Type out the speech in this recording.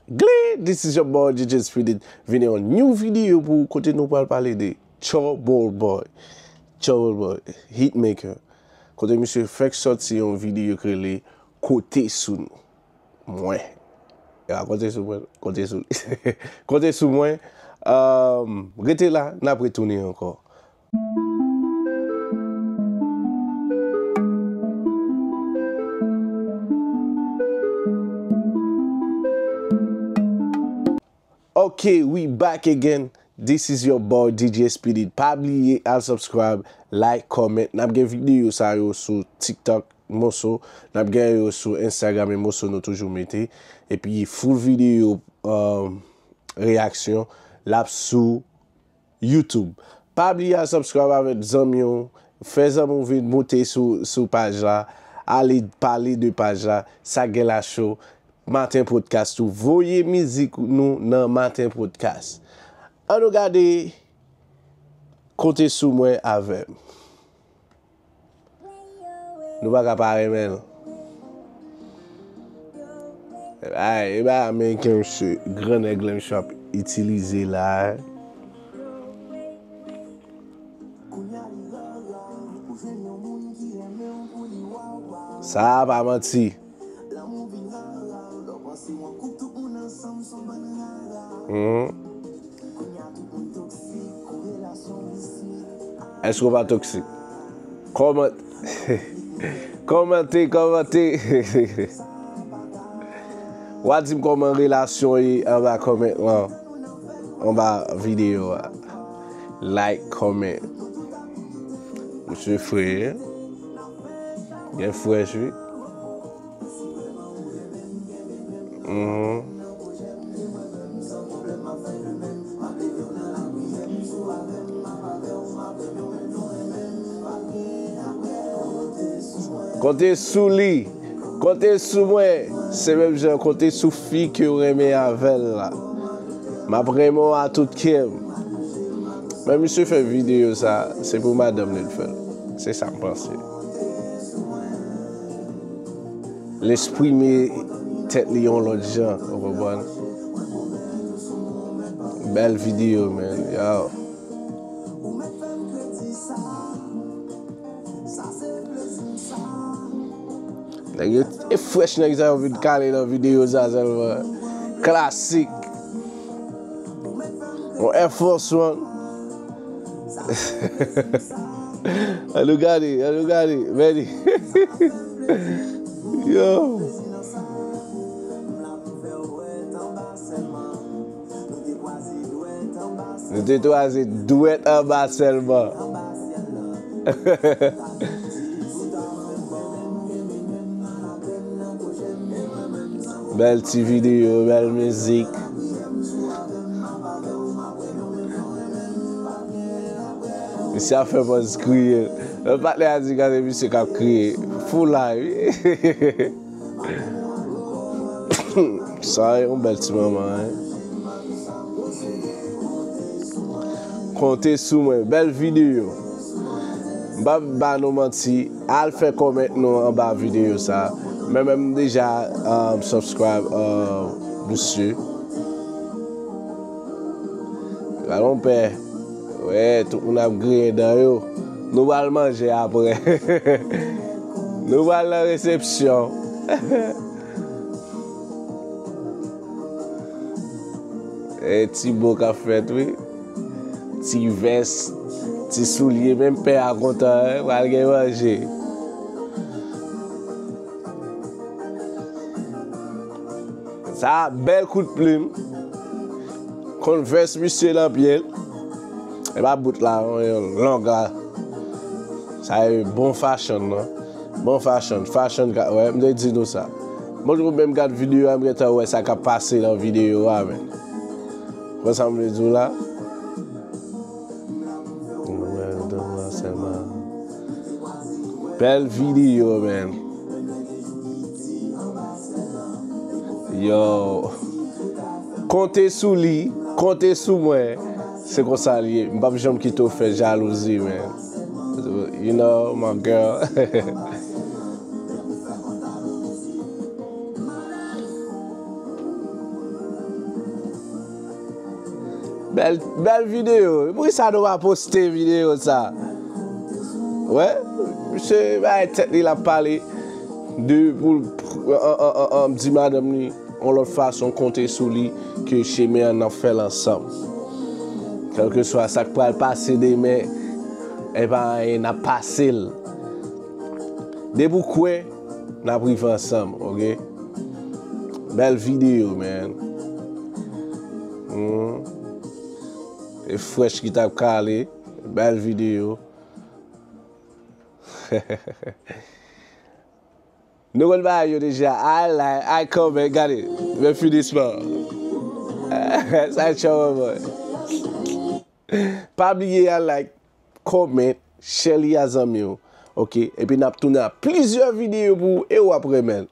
Glé, this is your boy DJ Spirit. Vini an new video pou kote nou pal pale de Trouble Boy, hitmaker. Kote monsieur fek sorti yon video krele kote sou nou. Mwen. Ya, kote sou mwen. Kote sou mwen. Rete la, na pretouni ankor. Okay, we back again. This is your boy DJ Spirit. Pabliye al subscribe, like, comment. Nap gen video sa yo sou TikTok moso. Nap gen yo sou Instagram moso nou toujou mette. Et puis full video reaksyon lap sou YouTube. Pabliye al subscribe avec zamyon. Fè zamyon vide monte sou page la. Ale pale de page la. Sa gen la show. Matin Podcast ou voye mizik nou nan Matin Podcast. An nou gade kote sou mwen avem. Nou baka pare men. Eba Ameriken msè Grand Eglem Shop itilize la. Sa pa manti. Est-ce qu'on va toxique? Commentez. Ou di m comment relation yi en bas comment là. En bas vidéo. Like, comment. Monsieur frère. Bien fresh oui. Kote sou li, kote sou mwen, se mèm jen kote sou fi ki ou reme avel la. Ma preman a tout kem. Men msè fè video sa, se pou madame lè l'fèl. Se sa m'pense. L'esprit me tèt li yon lot jan, ou bon. Bel video men, yo. E fresh nèk sa yon vid kale nan video sa selman. Klasik. On Air Force One. Anou gade. Ready? Yo. Nou te toaze duet an bas selman. Bel ti video, bel müzik. Misi a fè pos kriye. Mwen pat le a di gade misi kap kriye. Full live. Sa yon bel ti maman. Konte sou mwen, bel video. Ba nou manti, al fè comment nou an ba video sa. Même déjà subscribe monsieur. Allons père. Ouais, tout le monde a grillé dans yo. Nous allons manger après. Nous allons la réception. Et petit beau café, oui. Petit veste, petit soulier, même père à content, on va aller manger. Ça, bel coup de plume. Converse monsieur Lampiel. Et pas bout là, longa. Ça est bon fashion, non? Bon fashion, ouais, me dit nous ça. Moi je même regarde vidéo, me dit ouais ça a passé dans vidéo amen. Quoi ça me dit là? Belle vidéo, man. Yo, comptez sous lui, comptez sous moi. C'est comme ça lié. M'pas jamais qui te fait jalousie, man. You know, my girl. Belle vidéo. Pourquoi ça doit pas poster vidéo ça? Ouais, monsieur, tête il a parlé de pour dit madame lui, on leur façon compter sur lui que chez moi on en fait ensemble. Quel que soit ça qui peut passer des mains, et ben il n'a passé. Des beaucoup n'a pris ensemble, OK? Belle vidéo, man. Et fresh qui t'a calé, belle vidéo. Nous allons déjà, I come, regardez, le finissement. Ça change. Pas oublier à like, comment, share les amis, ok? Et puis nous tourner plusieurs vidéos pour et après même.